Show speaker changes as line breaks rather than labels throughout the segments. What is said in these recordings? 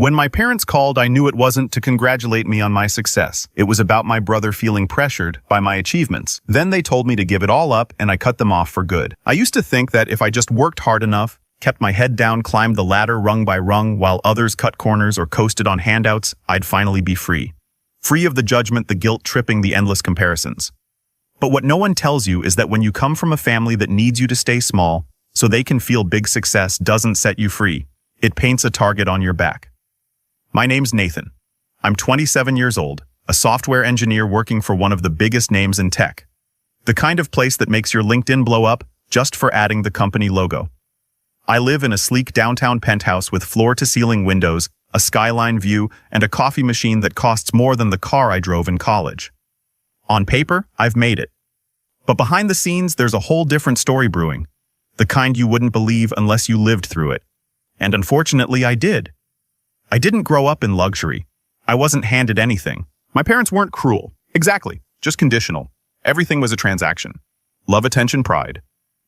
When my parents called, I knew it wasn't to congratulate me on my success. It was about my brother feeling pressured by my achievements. Then they told me to give it all up, and I cut them off for good. I used to think that if I just worked hard enough, kept my head down, climbed the ladder rung by rung while others cut corners or coasted on handouts, I'd finally be free. Free of the judgment, the guilt tripping, the endless comparisons. But what no one tells you is that when you come from a family that needs you to stay small so they can feel big success doesn't set you free. It paints a target on your back. My name's Nathan. I'm 27 years old, a software engineer working for one of the biggest names in tech. The kind of place that makes your LinkedIn blow up just for adding the company logo. I live in a sleek downtown penthouse with floor-to-ceiling windows, a skyline view, and a coffee machine that costs more than the car I drove in college. On paper, I've made it. But behind the scenes, there's a whole different story brewing. The kind you wouldn't believe unless you lived through it. And unfortunately, I did. I didn't grow up in luxury. I wasn't handed anything. My parents weren't cruel. Exactly. Just conditional. Everything was a transaction. Love, attention, pride.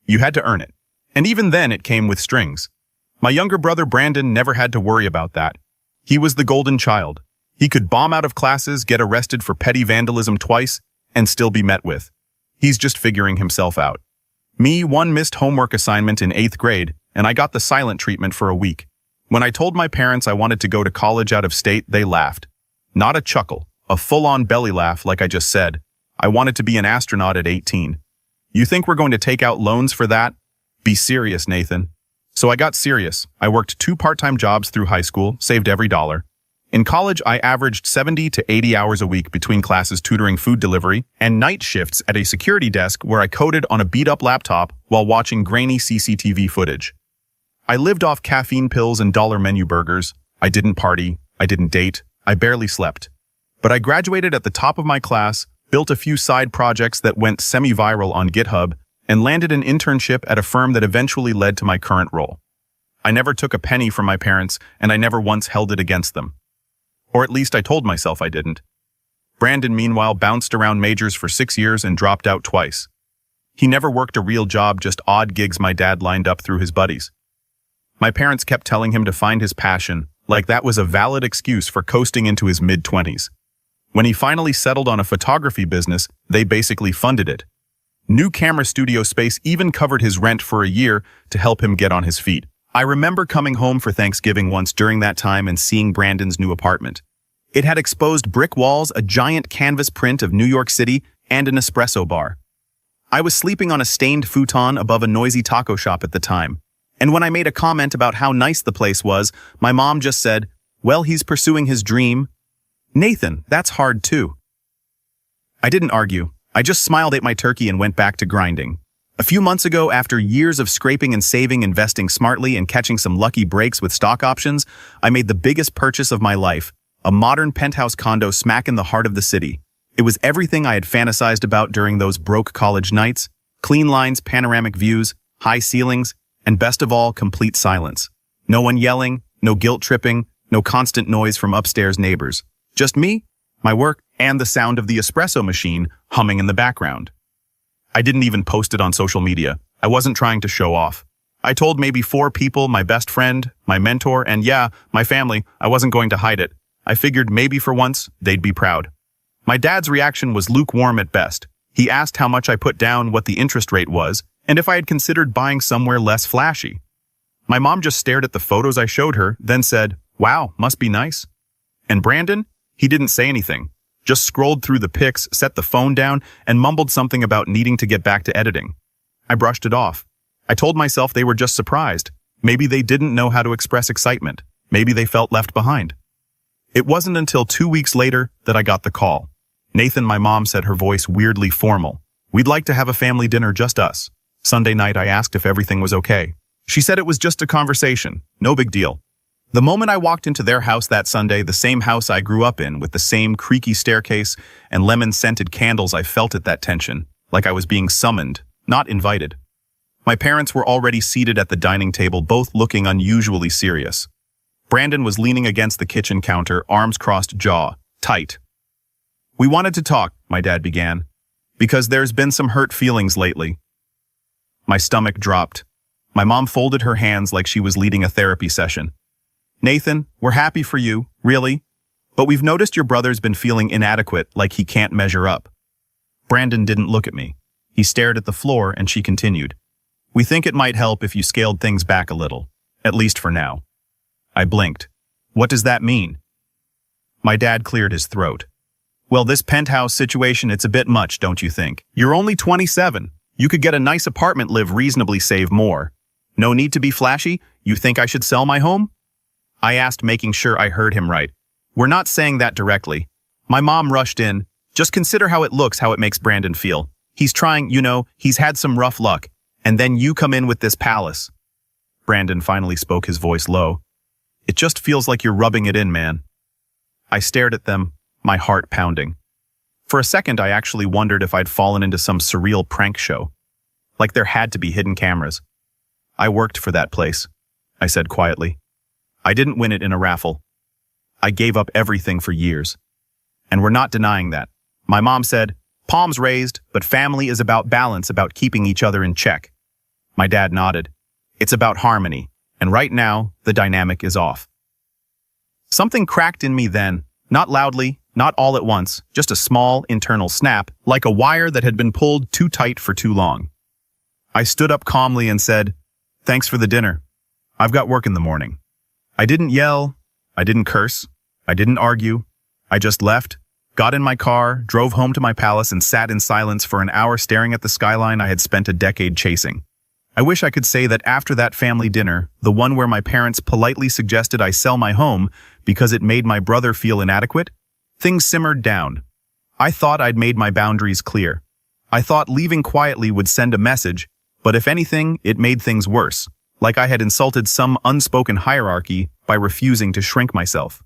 You had to earn it. And even then, it came with strings. My younger brother Brandon never had to worry about that. He was the golden child. He could bomb out of classes, get arrested for petty vandalism twice, and still be met with. He's just figuring himself out. Me, one missed homework assignment in 8th grade, and I got the silent treatment for a week. When I told my parents I wanted to go to college out of state, they laughed. Not a chuckle, a full-on belly laugh like I just said. I wanted to be an astronaut at 18. You think we're going to take out loans for that? Be serious, Nathan. So I got serious. I worked 2 part-time jobs through high school, saved every dollar. In college, I averaged 70 to 80 hours a week between classes tutoring food delivery and night shifts at a security desk where I coded on a beat-up laptop while watching grainy CCTV footage. I lived off caffeine pills and dollar menu burgers. I didn't party. I didn't date. I barely slept. But I graduated at the top of my class, built a few side projects that went semi-viral on GitHub, and landed an internship at a firm that eventually led to my current role. I never took a penny from my parents, and I never once held it against them. Or at least I told myself I didn't. Brandon, meanwhile, bounced around majors for 6 years and dropped out twice. He never worked a real job, just odd gigs my dad lined up through his buddies. My parents kept telling him to find his passion, like that was a valid excuse for coasting into his mid-20s. When he finally settled on a photography business, they basically funded it. New camera studio space even covered his rent for a year to help him get on his feet. I remember coming home for Thanksgiving once during that time and seeing Brandon's new apartment. It had exposed brick walls, a giant canvas print of New York City, and an espresso bar. I was sleeping on a stained futon above a noisy taco shop at the time. And when I made a comment about how nice the place was, my mom just said, "Well, he's pursuing his dream." Nathan, that's hard too. I didn't argue. I just smiled, ate my turkey, and went back to grinding. A few months ago, after years of scraping and saving, investing smartly, and catching some lucky breaks with stock options, I made the biggest purchase of my life, a modern penthouse condo smack in the heart of the city. It was everything I had fantasized about during those broke college nights. Clean lines, panoramic views, high ceilings, and best of all, complete silence. No one yelling, no guilt tripping, no constant noise from upstairs neighbors. Just me, my work, and the sound of the espresso machine humming in the background. I didn't even post it on social media. I wasn't trying to show off. I told maybe 4 people, my best friend, my mentor, and yeah, my family. I wasn't going to hide it. I figured maybe for once, they'd be proud. My dad's reaction was lukewarm at best. He asked how much I put down, what the interest rate was, and if I had considered buying somewhere less flashy. My mom just stared at the photos I showed her, then said, "Wow, must be nice." And Brandon? He didn't say anything. Just scrolled through the pics, set the phone down, and mumbled something about needing to get back to editing. I brushed it off. I told myself they were just surprised. Maybe they didn't know how to express excitement. Maybe they felt left behind. It wasn't until 2 weeks later that I got the call. Nathan, my mom said, her voice weirdly formal. "We'd like to have a family dinner, just us." Sunday night, I asked if everything was okay. She said it was just a conversation, no big deal. The moment I walked into their house that Sunday, the same house I grew up in, with the same creaky staircase and lemon-scented candles, I felt at that tension, like I was being summoned, not invited. My parents were already seated at the dining table, both looking unusually serious. Brandon was leaning against the kitchen counter, arms crossed, jaw tight. "We wanted to talk," my dad began, "because there's been some hurt feelings lately." My stomach dropped. My mom folded her hands like she was leading a therapy session. Nathan, we're happy for you, really. But we've noticed your brother's been feeling inadequate, like he can't measure up. Brandon didn't look at me. He stared at the floor and she continued. We think it might help if you scaled things back a little, at least for now. I blinked. What does that mean? My dad cleared his throat. Well, this penthouse situation, it's a bit much, don't you think? You're only 27. You could get a nice apartment, live reasonably, save more. No need to be flashy. You think I should sell my home? I asked, making sure I heard him right. We're not saying that directly. My mom rushed in. Just consider how it looks, how it makes Brandon feel. He's trying, he's had some rough luck. And then you come in with this palace. Brandon finally spoke, his voice low. It just feels like you're rubbing it in, man. I stared at them, my heart pounding. For a second, I actually wondered if I'd fallen into some surreal prank show. Like there had to be hidden cameras. I worked for that place, I said quietly. I didn't win it in a raffle. I gave up everything for years. And we're not denying that. My mom said, palms raised, but family is about balance, about keeping each other in check. My dad nodded. It's about harmony, and right now, the dynamic is off. Something cracked in me then, not loudly, not all at once, just a small internal snap, like a wire that had been pulled too tight for too long. I stood up calmly and said, thanks for the dinner. I've got work in the morning. I didn't yell, I didn't curse, I didn't argue. I just left, got in my car, drove home to my palace and sat in silence for an hour staring at the skyline I had spent a decade chasing. I wish I could say that after that family dinner, the one where my parents politely suggested I sell my home because it made my brother feel inadequate, things simmered down. I thought I'd made my boundaries clear. I thought leaving quietly would send a message, but if anything, it made things worse, like I had insulted some unspoken hierarchy by refusing to shrink myself.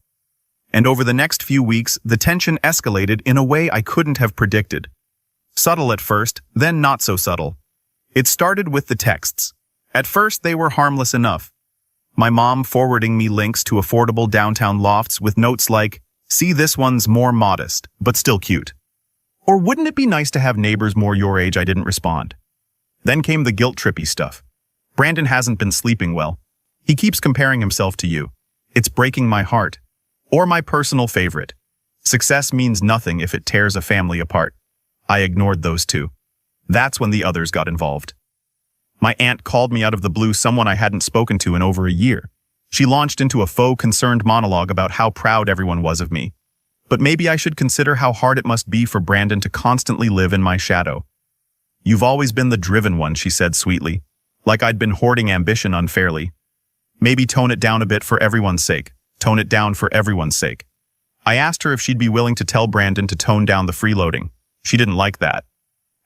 And over the next few weeks, the tension escalated in a way I couldn't have predicted. Subtle at first, then not so subtle. It started with the texts. At first, they were harmless enough. My mom forwarding me links to affordable downtown lofts with notes like, see, this one's more modest, but still cute. Or wouldn't it be nice to have neighbors more your age? I didn't respond. Then came the guilt-trippy stuff. Brandon hasn't been sleeping well. He keeps comparing himself to you. It's breaking my heart. Or my personal favorite. Success means nothing if it tears a family apart. I ignored those two. That's when the others got involved. My aunt called me out of the blue, someone I hadn't spoken to in over a year. She launched into a faux concerned monologue about how proud everyone was of me. But maybe I should consider how hard it must be for Brandon to constantly live in my shadow. You've always been the driven one, she said sweetly, like I'd been hoarding ambition unfairly. Maybe tone it down a bit for everyone's sake. Tone it down for everyone's sake. I asked her if she'd be willing to tell Brandon to tone down the freeloading. She didn't like that.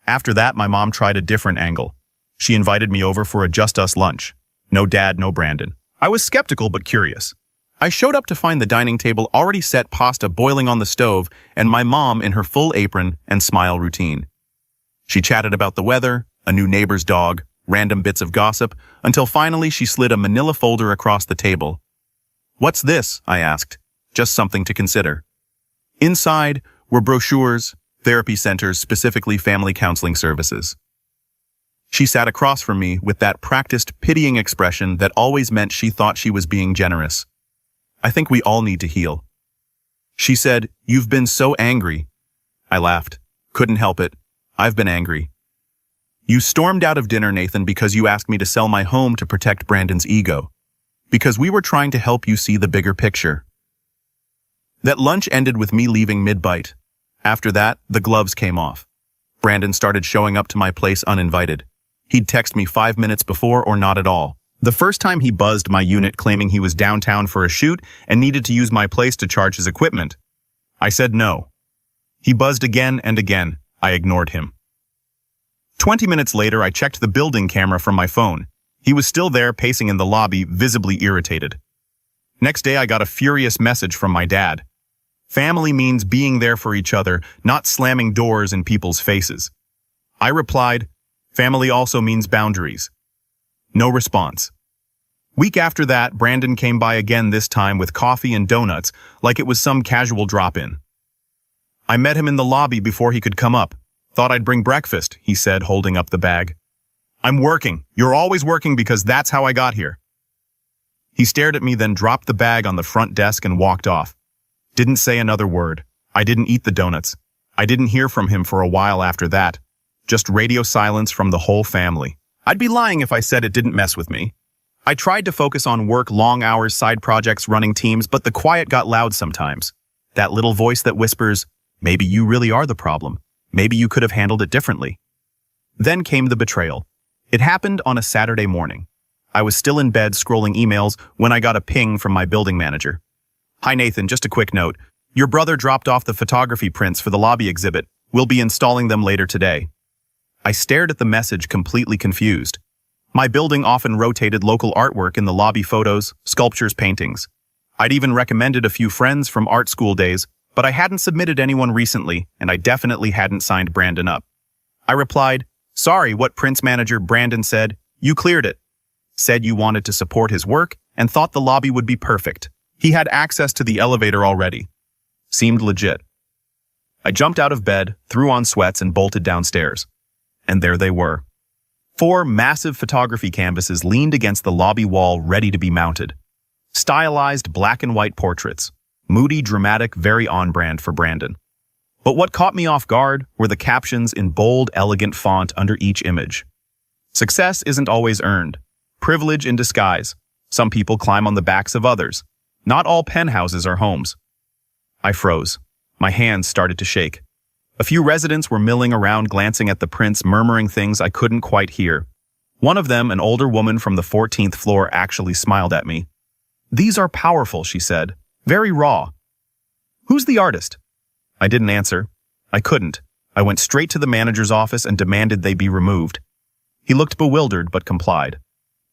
After that, my mom tried a different angle. She invited me over for a just us lunch. No dad, no Brandon. I was skeptical but curious. I showed up to find the dining table already set, pasta boiling on the stove, and my mom in her full apron and smile routine. She chatted about the weather, a new neighbor's dog, random bits of gossip, until finally she slid a manila folder across the table. What's this? I asked. Just something to consider. Inside were brochures, therapy centers, specifically family counseling services. She sat across from me with that practiced, pitying expression that always meant she thought she was being generous. I think we all need to heal. She said, you've been so angry. I laughed. Couldn't help it. I've been angry. You stormed out of dinner, Nathan, because you asked me to sell my home to protect Brandon's ego. Because we were trying to help you see the bigger picture. That lunch ended with me leaving mid-bite. After that, the gloves came off. Brandon started showing up to my place uninvited. He'd text me 5 minutes before or not at all. The first time he buzzed my unit claiming he was downtown for a shoot and needed to use my place to charge his equipment. I said no. He buzzed again and again. I ignored him. 20 minutes later, I checked the building camera from my phone. He was still there, pacing in the lobby, visibly irritated. Next day, I got a furious message from my dad. Family means being there for each other, not slamming doors in people's faces. I replied, family also means boundaries. No response. Week after that, Brandon came by again, this time with coffee and donuts, like it was some casual drop-in. I met him in the lobby before he could come up. Thought I'd bring breakfast, he said, holding up the bag. I'm working. You're always working because that's how I got here. He stared at me, then dropped the bag on the front desk and walked off. Didn't say another word. I didn't eat the donuts. I didn't hear from him for a while after that. Just radio silence from the whole family. I'd be lying if I said it didn't mess with me. I tried to focus on work, long hours, side projects, running teams, but the quiet got loud sometimes. That little voice that whispers, maybe you really are the problem. Maybe you could have handled it differently. Then came the betrayal. It happened on a Saturday morning. I was still in bed scrolling emails when I got a ping from my building manager. Hi Nathan, just a quick note. Your brother dropped off the photography prints for the lobby exhibit. We'll be installing them later today. I stared at the message, completely confused. My building often rotated local artwork in the lobby: photos, sculptures, paintings. I'd even recommended a few friends from art school days, but I hadn't submitted anyone recently, and I definitely hadn't signed Brandon up. I replied, sorry, what prints manager Brandon said, you cleared it. Said you wanted to support his work and thought the lobby would be perfect. He had access to the elevator already. Seemed legit. I jumped out of bed, threw on sweats, and bolted downstairs. And there they were. 4 massive photography canvases leaned against the lobby wall, ready to be mounted. Stylized black and white portraits. Moody, dramatic, very on-brand for Brandon. But what caught me off guard were the captions in bold, elegant font under each image. Success isn't always earned. Privilege in disguise. Some people climb on the backs of others. Not all penthouses are homes. I froze. My hands started to shake. A few residents were milling around, glancing at the prints, murmuring things I couldn't quite hear. One of them, an older woman from the 14th floor, actually smiled at me. These are powerful, she said. Very raw. Who's the artist? I didn't answer. I couldn't. I went straight to the manager's office and demanded they be removed. He looked bewildered but complied.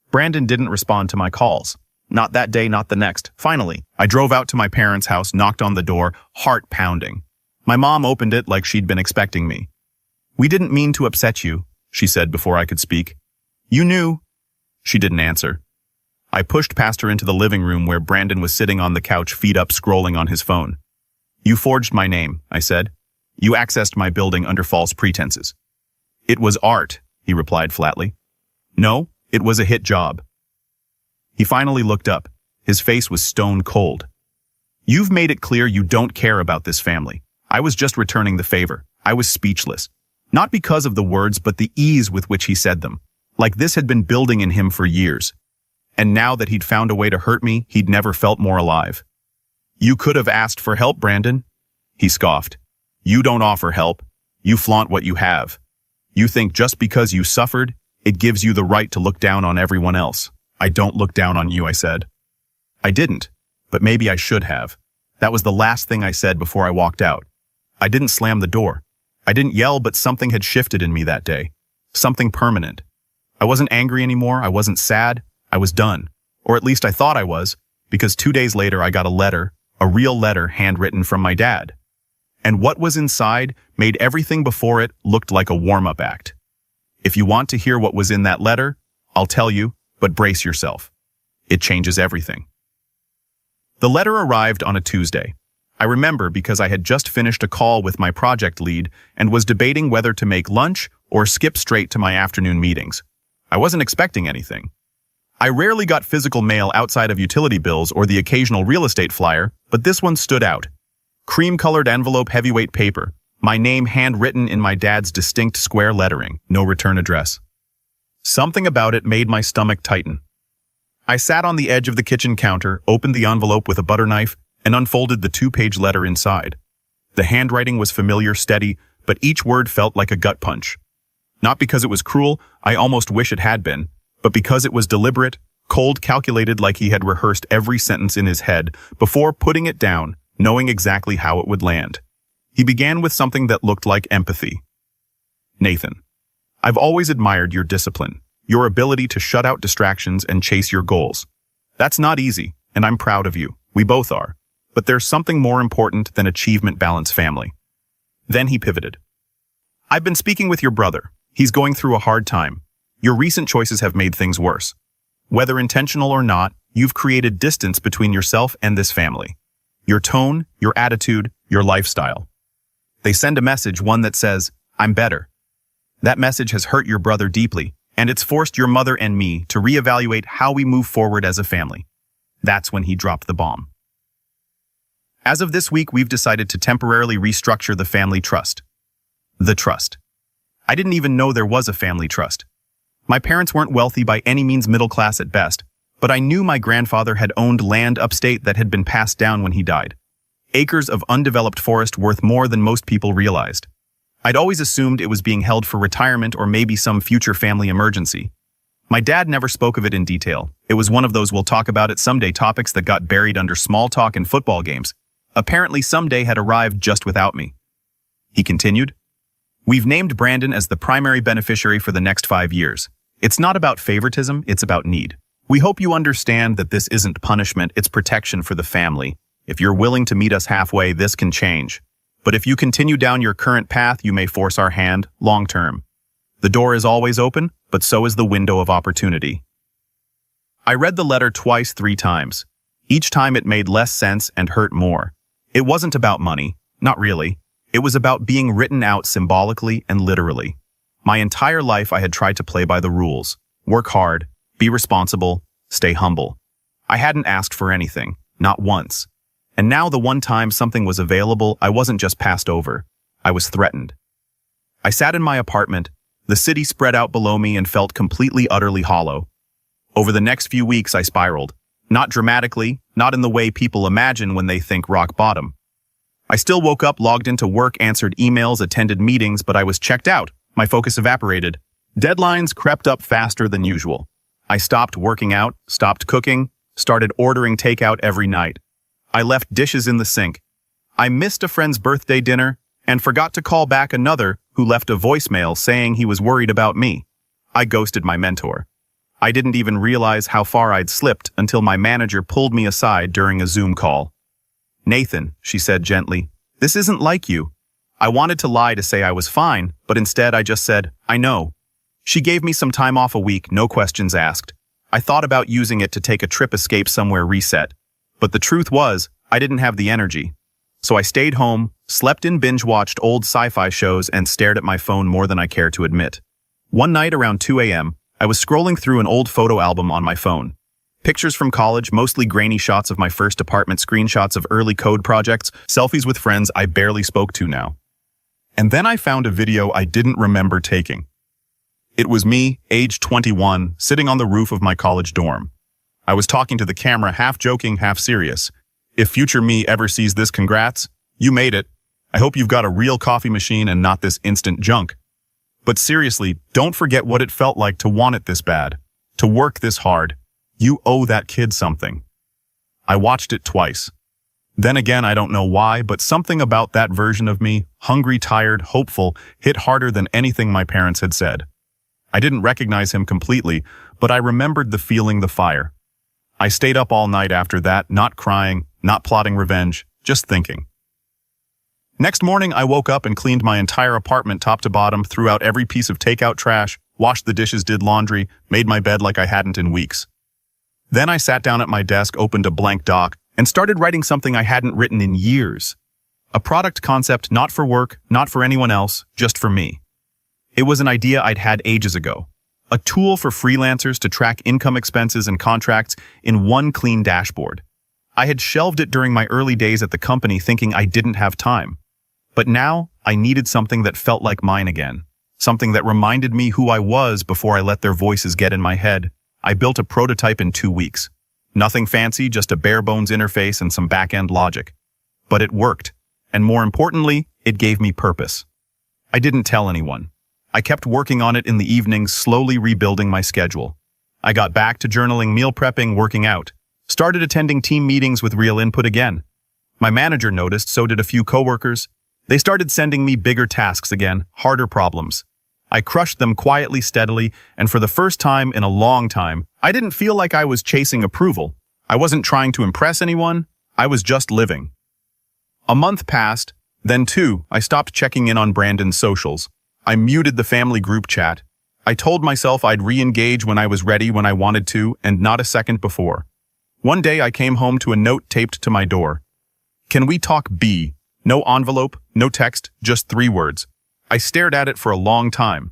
Brandon didn't respond to my calls. Not that day, not the next. Finally, I drove out to my parents' house, knocked on the door, heart pounding. My mom opened it like she'd been expecting me. We didn't mean to upset you, she said before I could speak. You knew. She didn't answer. I pushed past her into the living room where Brandon was sitting on the couch, feet up, scrolling on his phone. You forged my name, I said. You accessed my building under false pretenses. It was art, he replied flatly. No, it was a hit job. He finally looked up. His face was stone cold. You've made it clear you don't care about this family. I was just returning the favor. I was speechless. Not because of the words, but the ease with which he said them. Like this had been building in him for years. And now that he'd found a way to hurt me, he'd never felt more alive. You could have asked for help, Brandon. He scoffed. You don't offer help. You flaunt what you have. You think just because you suffered, it gives you the right to look down on everyone else. I don't look down on you, I said. I didn't, but maybe I should have. That was the last thing I said before I walked out. I didn't slam the door. I didn't yell, but something had shifted in me that day. Something permanent. I wasn't angry anymore. I wasn't sad. I was done. Or at least I thought I was, because 2 days later I got a letter, a real letter handwritten from my dad. And what was inside made everything before it looked like a warm-up act. If you want to hear what was in that letter, I'll tell you, but brace yourself. It changes everything. The letter arrived on a Tuesday. I remember because I had just finished a call with my project lead and was debating whether to make lunch or skip straight to my afternoon meetings. I wasn't expecting anything. I rarely got physical mail outside of utility bills or the occasional real estate flyer, but this one stood out. Cream-colored envelope, heavyweight paper. My name handwritten in my dad's distinct square lettering. No return address. Something about it made my stomach tighten. I sat on the edge of the kitchen counter, opened the envelope with a butter knife, and unfolded the 2-page letter inside. The handwriting was familiar, steady, but each word felt like a gut punch. Not because it was cruel, I almost wish it had been, but because it was deliberate, cold, calculated, like he had rehearsed every sentence in his head before putting it down, knowing exactly how it would land. He began with something that looked like empathy. Nathan, I've always admired your discipline, your ability to shut out distractions and chase your goals. That's not easy, and I'm proud of you. We both are. But there's something more important than achievement balance, family. Then he pivoted. I've been speaking with your brother. He's going through a hard time. Your recent choices have made things worse. Whether intentional or not, you've created distance between yourself and this family. Your tone, your attitude, your lifestyle. They send a message, one that says, I'm better. That message has hurt your brother deeply, and it's forced your mother and me to reevaluate how we move forward as a family. That's when he dropped the bomb. As of this week, we've decided to temporarily restructure the family trust. The trust. I didn't even know there was a family trust. My parents weren't wealthy by any means, middle class at best, but I knew my grandfather had owned land upstate that had been passed down when he died. Acres of undeveloped forest worth more than most people realized. I'd always assumed it was being held for retirement or maybe some future family emergency. My dad never spoke of it in detail. It was one of those we'll talk about it someday topics that got buried under small talk and football games. Apparently someday had arrived just without me. He continued, "We've named Brandon as the primary beneficiary for the next 5 years. It's not about favoritism, it's about need. We hope you understand that this isn't punishment, it's protection for the family. If you're willing to meet us halfway, this can change. But if you continue down your current path, you may force our hand, long term. The door is always open, but so is the window of opportunity." I read the letter twice, 3 times. Each time it made less sense and hurt more. It wasn't about money, not really. It was about being written out symbolically and literally. My entire life I had tried to play by the rules. Work hard, be responsible, stay humble. I hadn't asked for anything, not once. And now the one time something was available, I wasn't just passed over. I was threatened. I sat in my apartment, the city spread out below me and felt completely, utterly hollow. Over the next few weeks I spiraled. Not dramatically, not in the way people imagine when they think rock bottom. I still woke up, logged into work, answered emails, attended meetings, but I was checked out. My focus evaporated. Deadlines crept up faster than usual. I stopped working out, stopped cooking, started ordering takeout every night. I left dishes in the sink. I missed a friend's birthday dinner and forgot to call back another who left a voicemail saying he was worried about me. I ghosted my mentor. I didn't even realize how far I'd slipped until my manager pulled me aside during a Zoom call. "Nathan," she said gently, "this isn't like you." I wanted to lie to say I was fine, but instead I just said, "I know." She gave me some time off a week, no questions asked. I thought about using it to take a trip, escape somewhere, reset. But the truth was, I didn't have the energy. So I stayed home, slept in, binge-watched old sci-fi shows, and stared at my phone more than I care to admit. One night around 2 a.m., I was scrolling through an old photo album on my phone. Pictures from college, mostly grainy shots of my first apartment, screenshots of early code projects, selfies with friends I barely spoke to now. And then I found a video I didn't remember taking. It was me, age 21, sitting on the roof of my college dorm. I was talking to the camera, half joking, half serious. "If future me ever sees this, congrats. You made it. I hope you've got a real coffee machine and not this instant junk. But seriously, don't forget what it felt like to want it this bad, to work this hard. You owe that kid something." I watched it twice. Then again, I don't know why, but something about that version of me, hungry, tired, hopeful, hit harder than anything my parents had said. I didn't recognize him completely, but I remembered the feeling, the fire. I stayed up all night after that, not crying, not plotting revenge, just thinking. Next morning, I woke up and cleaned my entire apartment top to bottom, threw out every piece of takeout trash, washed the dishes, did laundry, made my bed like I hadn't in weeks. Then I sat down at my desk, opened a blank doc, and started writing something I hadn't written in years. A product concept not for work, not for anyone else, just for me. It was an idea I'd had ages ago. A tool for freelancers to track income, expenses, and contracts in one clean dashboard. I had shelved it during my early days at the company, thinking I didn't have time. But now, I needed something that felt like mine again. Something that reminded me who I was before I let their voices get in my head. I built a prototype in 2 weeks. Nothing fancy, just a bare-bones interface and some back-end logic. But it worked. And more importantly, it gave me purpose. I didn't tell anyone. I kept working on it in the evenings, slowly rebuilding my schedule. I got back to journaling, meal prepping, working out. Started attending team meetings with real input again. My manager noticed, so did a few coworkers. They started sending me bigger tasks again, harder problems. I crushed them quietly, steadily, and for the first time in a long time, I didn't feel like I was chasing approval. I wasn't trying to impress anyone. I was just living. A month passed, then 2, I stopped checking in on Brandon's socials. I muted the family group chat. I told myself I'd re-engage when I was ready, when I wanted to, and not a second before. One day I came home to a note taped to my door. "Can we talk B?" No envelope, no text, just 3 words. I stared at it for a long time.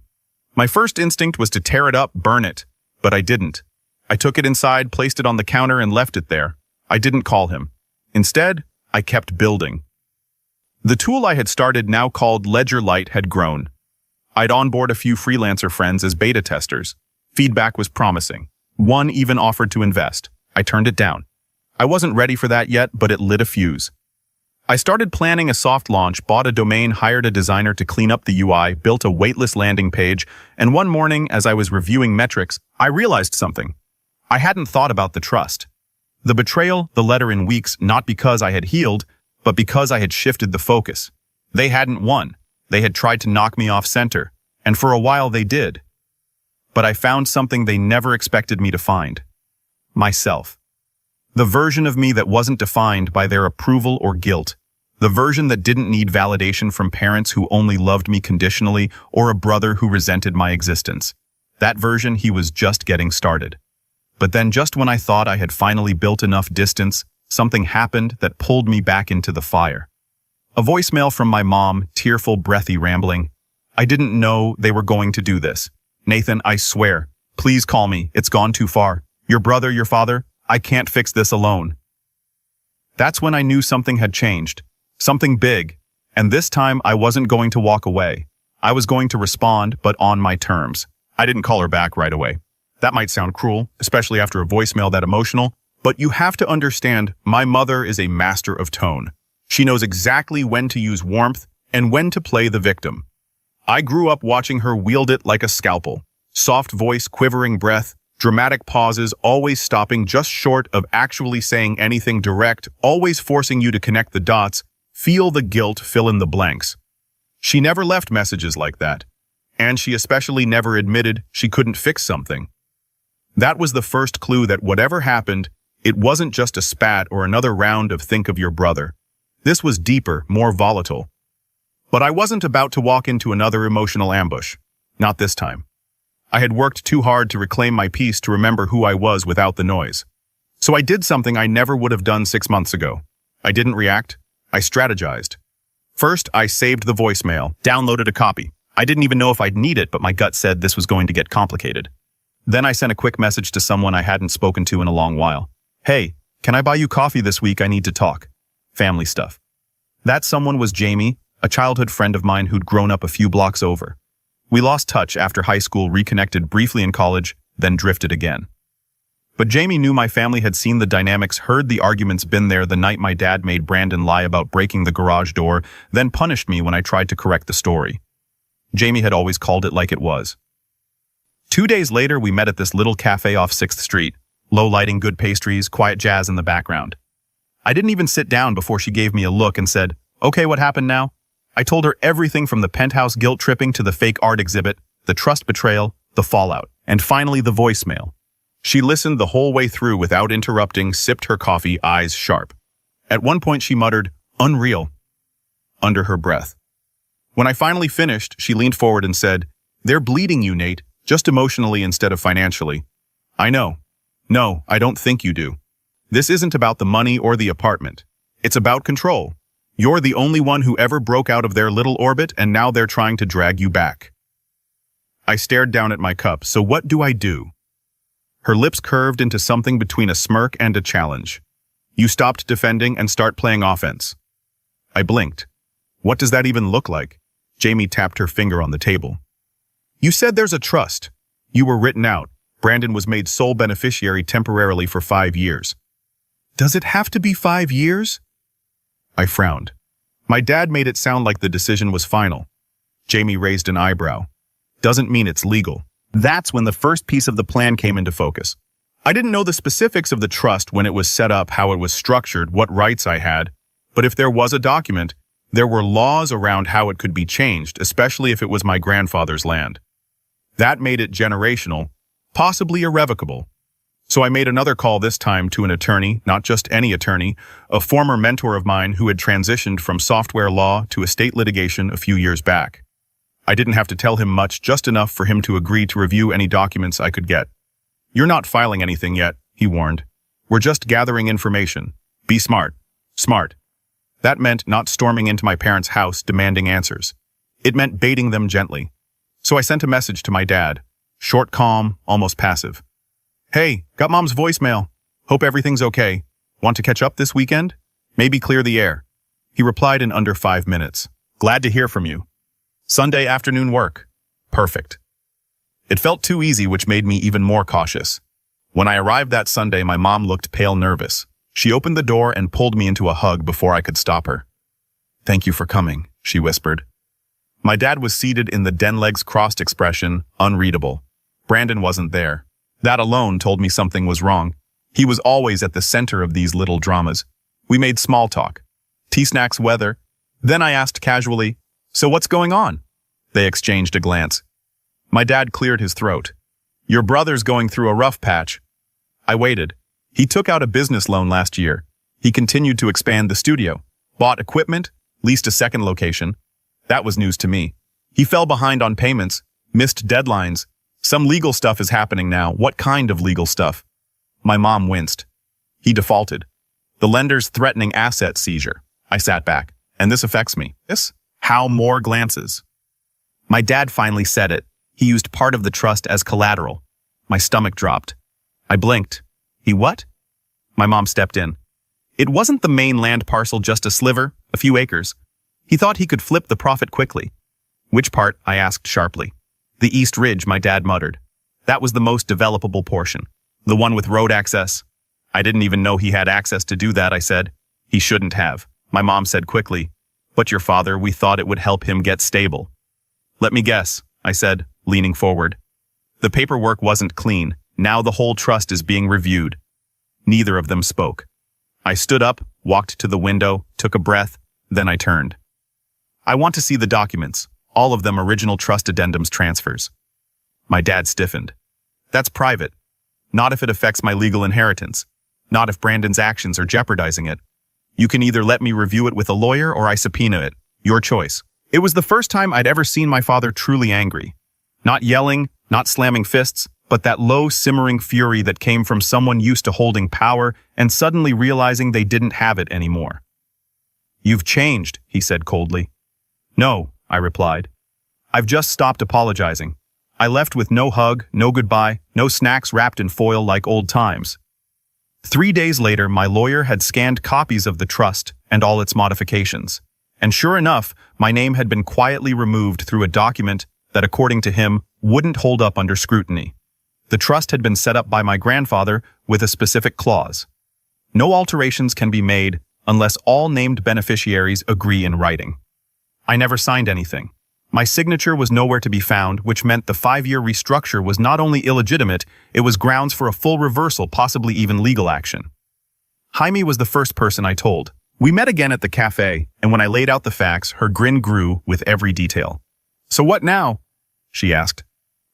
My first instinct was to tear it up, burn it, but I didn't. I took it inside, placed it on the counter, and left it there. I didn't call him. Instead, I kept building. The tool I had started, now called Ledger Lite, had grown. I'd onboard a few freelancer friends as beta testers. Feedback was promising. One even offered to invest. I turned it down. I wasn't ready for that yet, but it lit a fuse. I started planning a soft launch, bought a domain, hired a designer to clean up the UI, built a waitlist landing page, and one morning, as I was reviewing metrics, I realized something. I hadn't thought about the trust. The betrayal, the letter in weeks, not because I had healed, but because I had shifted the focus. They hadn't won. They had tried to knock me off center, and for a while they did. But I found something they never expected me to find. Myself. The version of me that wasn't defined by their approval or guilt. The version that didn't need validation from parents who only loved me conditionally or a brother who resented my existence. That version, he was just getting started. But then just when I thought I had finally built enough distance, something happened that pulled me back into the fire. A voicemail from my mom, tearful, breathy, rambling. I didn't know they were going to do this. Nathan, I swear. Please call me. It's gone too far. Your brother, your father, I can't fix this alone. That's when I knew something had changed. Something big. And this time I wasn't going to walk away. I was going to respond, but on my terms. I didn't call her back right away. That might sound cruel, especially after a voicemail that emotional, but you have to understand, my mother is a master of tone. She knows exactly when to use warmth and when to play the victim. I grew up watching her wield it like a scalpel. Soft voice, quivering breath, dramatic pauses, always stopping just short of actually saying anything direct, always forcing you to connect the dots, feel the guilt, fill in the blanks. She never left messages like that. And she especially never admitted she couldn't fix something. That was the first clue that whatever happened, it wasn't just a spat or another round of think of your brother. This was deeper, more volatile. But I wasn't about to walk into another emotional ambush. Not this time. I had worked too hard to reclaim my peace, to remember who I was without the noise. So I did something I never would have done 6 months ago. I didn't react. I strategized. First, I saved the voicemail, downloaded a copy. I didn't even know if I'd need it, but my gut said this was going to get complicated. Then I sent a quick message to someone I hadn't spoken to in a long while. Hey, can I buy you coffee this week? I need to talk. Family stuff. That someone was Jamie, a childhood friend of mine who'd grown up a few blocks over. We lost touch after high school, reconnected briefly in college, then drifted again. But Jamie knew my family had seen the dynamics, heard the arguments, been there the night my dad made Brandon lie about breaking the garage door, then punished me when I tried to correct the story. Jamie had always called it like it was. 2 days later, we met at this little cafe off 6th Street. Low lighting, good pastries, quiet jazz in the background. I didn't even sit down before she gave me a look and said, "Okay, what happened now?" I told her everything from the penthouse guilt tripping to the fake art exhibit, the trust betrayal, the fallout, and finally the voicemail. She listened the whole way through without interrupting, sipped her coffee, eyes sharp. At one point she muttered, "Unreal," under her breath. When I finally finished, she leaned forward and said, "They're bleeding you, Nate, just emotionally instead of financially." I know. No, I don't think you do. This isn't about the money or the apartment. It's about control. You're the only one who ever broke out of their little orbit, and now they're trying to drag you back. I stared down at my cup. So what do I do? Her lips curved into something between a smirk and a challenge. You stopped defending and start playing offense. I blinked. What does that even look like? Jamie tapped her finger on the table. You said there's a trust. You were written out. Brandon was made sole beneficiary temporarily for 5 years. Does it have to be 5 years? I frowned. My dad made it sound like the decision was final. Jamie raised an eyebrow. Doesn't mean it's legal. That's when the first piece of the plan came into focus. I didn't know the specifics of the trust when it was set up, how it was structured, what rights I had. But if there was a document, there were laws around how it could be changed, especially if it was my grandfather's land. That made it generational, possibly irrevocable. So I made another call, this time to an attorney, not just any attorney, a former mentor of mine who had transitioned from software law to estate litigation a few years back. I didn't have to tell him much, just enough for him to agree to review any documents I could get. You're not filing anything yet, he warned. We're just gathering information. Be smart. Smart. That meant not storming into my parents' house demanding answers. It meant baiting them gently. So I sent a message to my dad. Short, calm, almost passive. Hey, got Mom's voicemail. Hope everything's okay. Want to catch up this weekend? Maybe clear the air. He replied in under 5 minutes. Glad to hear from you. Sunday afternoon work. Perfect. It felt too easy, which made me even more cautious. When I arrived that Sunday, my mom looked pale nervous. She opened the door and pulled me into a hug before I could stop her. Thank you for coming, she whispered. My dad was seated in the den legs crossed expression, unreadable. Brandon wasn't there. That alone told me something was wrong. He was always at the center of these little dramas. We made small talk. Tea snacks, weather. Then I asked casually, so what's going on? They exchanged a glance. My dad cleared his throat. Your brother's going through a rough patch. I waited. He took out a business loan last year. He continued to expand the studio, bought equipment, leased a second location. That was news to me. He fell behind on payments, missed deadlines. Some legal stuff is happening now. What kind of legal stuff? My mom winced. He defaulted. The lender's threatening asset seizure. I sat back. And this affects me. This? How? More glances. My dad finally said it. He used part of the trust as collateral. My stomach dropped. I blinked. He what? My mom stepped in. It wasn't the main land parcel, just a sliver, a few acres. He thought he could flip the profit quickly. Which part? I asked sharply. The East Ridge, my dad muttered. That was the most developable portion. The one with road access. I didn't even know he had access to do that, I said. He shouldn't have. My mom said quickly. But your father, we thought it would help him get stable. Let me guess, I said, leaning forward. The paperwork wasn't clean. Now the whole trust is being reviewed. Neither of them spoke. I stood up, walked to the window, took a breath, then I turned. I want to see the documents, all of them original trust addendums transfers. My dad stiffened. That's private. Not if it affects my legal inheritance. Not if Brandon's actions are jeopardizing it. You can either let me review it with a lawyer or I subpoena it. Your choice. It was the first time I'd ever seen my father truly angry. Not yelling, not slamming fists, but that low, simmering fury that came from someone used to holding power and suddenly realizing they didn't have it anymore. You've changed, he said coldly. No, I replied. I've just stopped apologizing. I left with no hug, no goodbye, no snacks wrapped in foil like old times. 3 days later, my lawyer had scanned copies of the trust and all its modifications. And sure enough, my name had been quietly removed through a document that, according to him, wouldn't hold up under scrutiny. The trust had been set up by my grandfather with a specific clause. No alterations can be made unless all named beneficiaries agree in writing. I never signed anything. My signature was nowhere to be found, which meant the 5-year restructure was not only illegitimate, it was grounds for a full reversal, possibly even legal action. Jaime was the first person I told. We met again at the cafe, and when I laid out the facts, her grin grew with every detail. So what now? She asked.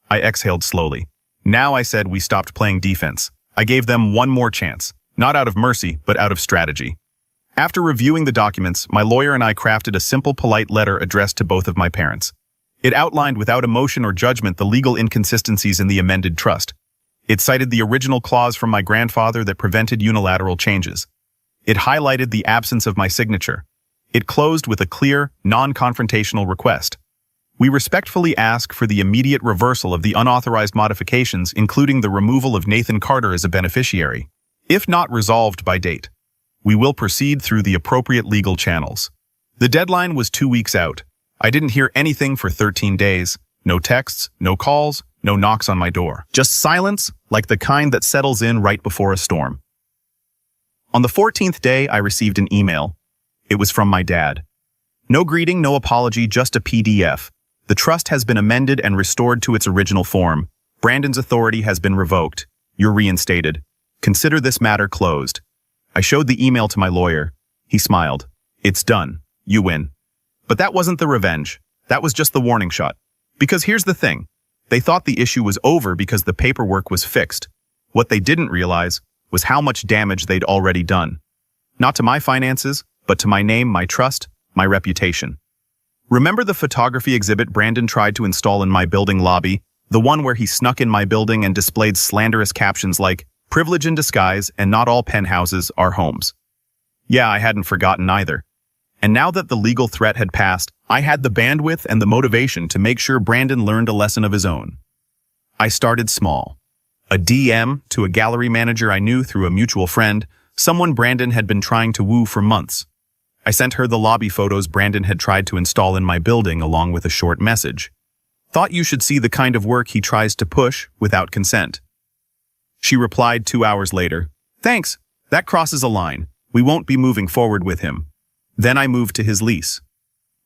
I exhaled slowly. Now, I said, we stopped playing defense. I gave them one more chance, not out of mercy, but out of strategy. After reviewing the documents, my lawyer and I crafted a simple, polite letter addressed to both of my parents. It outlined without emotion or judgment the legal inconsistencies in the amended trust. It cited the original clause from my grandfather that prevented unilateral changes. It highlighted the absence of my signature. It closed with a clear, non-confrontational request. We respectfully ask for the immediate reversal of the unauthorized modifications, including the removal of Nathan Carter as a beneficiary. If not resolved by date, we will proceed through the appropriate legal channels. The deadline was 2 weeks out. I didn't hear anything for 13 days. No texts, no calls, no knocks on my door. Just silence, like the kind that settles in right before a storm. On the 14th day, I received an email. It was from my dad. No greeting, no apology, just a PDF. The trust has been amended and restored to its original form. Brandon's authority has been revoked. You're reinstated. Consider this matter closed. I showed the email to my lawyer. He smiled. It's done. You win. But that wasn't the revenge. That was just the warning shot. Because here's the thing. They thought the issue was over because the paperwork was fixed. What they didn't realize was how much damage they'd already done. Not to my finances, but to my name, my trust, my reputation. Remember the photography exhibit Brandon tried to install in my building lobby? The one where he snuck in my building and displayed slanderous captions like, "Privilege in disguise, and not all penthouses are homes." Yeah, I hadn't forgotten either. And now that the legal threat had passed, I had the bandwidth and the motivation to make sure Brandon learned a lesson of his own. I started small. A DM to a gallery manager I knew through a mutual friend, someone Brandon had been trying to woo for months. I sent her the lobby photos Brandon had tried to install in my building along with a short message. Thought you should see the kind of work he tries to push without consent. She replied 2 hours later, "Thanks, that crosses a line. We won't be moving forward with him." Then I moved to his lease.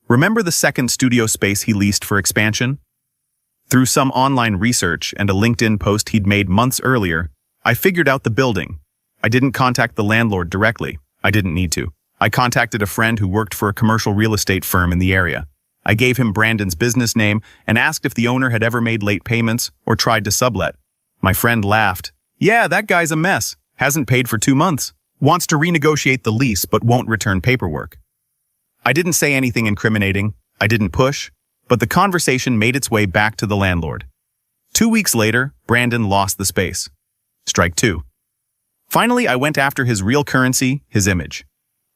Remember the second studio space he leased for expansion? Through some online research and a LinkedIn post he'd made months earlier, I figured out the building. I didn't contact the landlord directly. I didn't need to. I contacted a friend who worked for a commercial real estate firm in the area. I gave him Brandon's business name and asked if the owner had ever made late payments or tried to sublet. My friend laughed. "Yeah, that guy's a mess. Hasn't paid for 2 months. Wants to renegotiate the lease but won't return paperwork." I didn't say anything incriminating. I didn't push, but the conversation made its way back to the landlord. 2 weeks later, Brandon lost the space. Strike 2. Finally, I went after his real currency, his image.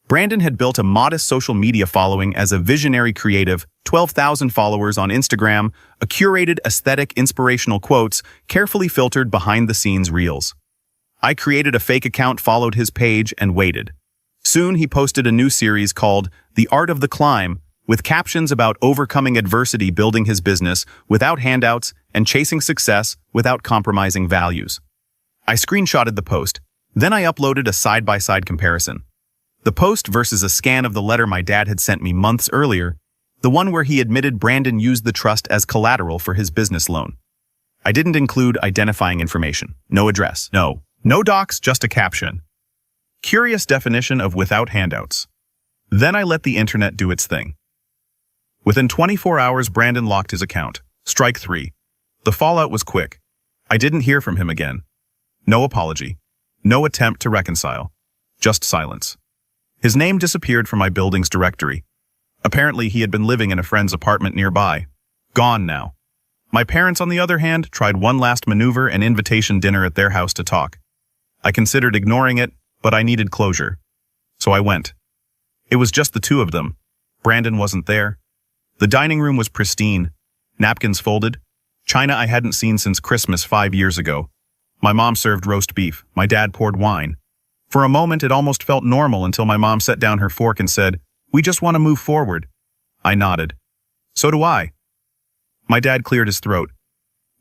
Brandon had built a modest social media following as a visionary creative, 12,000 followers on Instagram, a curated aesthetic inspirational quotes, carefully filtered behind-the-scenes reels. I created a fake account, followed his page, and waited. Soon he posted a new series called The Art of the Climb, with captions about overcoming adversity, building his business without handouts, and chasing success without compromising values. I screenshotted the post. Then I uploaded a side-by-side comparison. The post versus a scan of the letter my dad had sent me months earlier, the one where he admitted Brandon used the trust as collateral for his business loan. I didn't include identifying information. No address. No docs, just a caption. Curious definition of without handouts. Then I let the internet do its thing. Within 24 hours, Brandon locked his account. Strike 3. The fallout was quick. I didn't hear from him again. No apology. No attempt to reconcile. Just silence. His name disappeared from my building's directory. Apparently, he had been living in a friend's apartment nearby. Gone now. My parents, on the other hand, tried one last maneuver, an invitation dinner at their house to talk. I considered ignoring it, but I needed closure. So I went. It was just the two of them. Brandon wasn't there. The dining room was pristine. Napkins folded. China I hadn't seen since Christmas 5 years ago. My mom served roast beef. My dad poured wine. For a moment, it almost felt normal until my mom set down her fork and said, "We just want to move forward." I nodded. "So do I." My dad cleared his throat.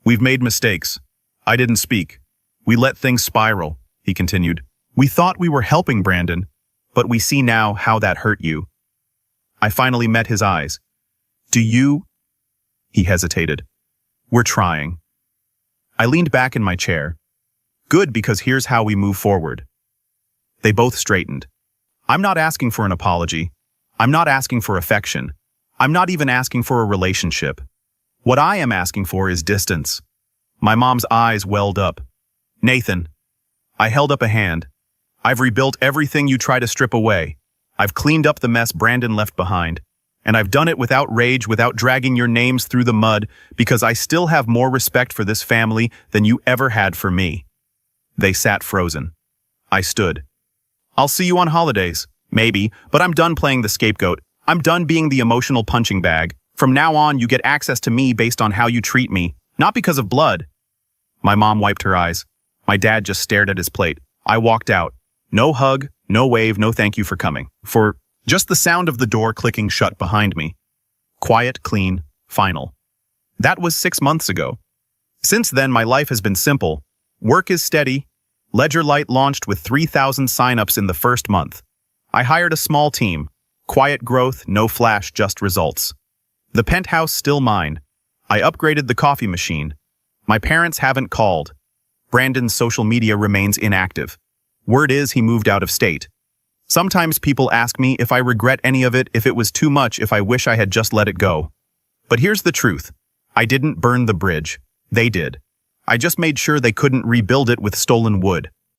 "We've made mistakes. I didn't speak. We let things spiral," he continued. "We thought we were helping Brandon, but we see now how that hurt you." I finally met his eyes. "Do you?" He hesitated. "We're trying." I leaned back in my chair. "Good, because here's how we move forward." They both straightened. "I'm not asking for an apology. I'm not asking for affection. I'm not even asking for a relationship. What I am asking for is distance." My mom's eyes welled up. "Nathan." I held up a hand. "I've rebuilt everything you try to strip away. I've cleaned up the mess Brandon left behind. And I've done it without rage, without dragging your names through the mud, because I still have more respect for this family than you ever had for me." They sat frozen. I stood. "I'll see you on holidays. Maybe, but I'm done playing the scapegoat. I'm done being the emotional punching bag. From now on, you get access to me based on how you treat me, not because of blood." My mom wiped her eyes. My dad just stared at his plate. I walked out. No hug, no wave, no thank you for coming. For just the sound of the door clicking shut behind me. Quiet, clean, final. That was 6 months ago. Since then, my life has been simple. Work is steady. Ledger Light launched with 3,000 signups in the first month. I hired a small team. Quiet growth, no flash, just results. The penthouse still mine. I upgraded the coffee machine. My parents haven't called. Brandon's social media remains inactive. Word is he moved out of state. Sometimes people ask me if I regret any of it, if it was too much, if I wish I had just let it go. But here's the truth. I didn't burn the bridge. They did. I just made sure they couldn't rebuild it with stolen wood.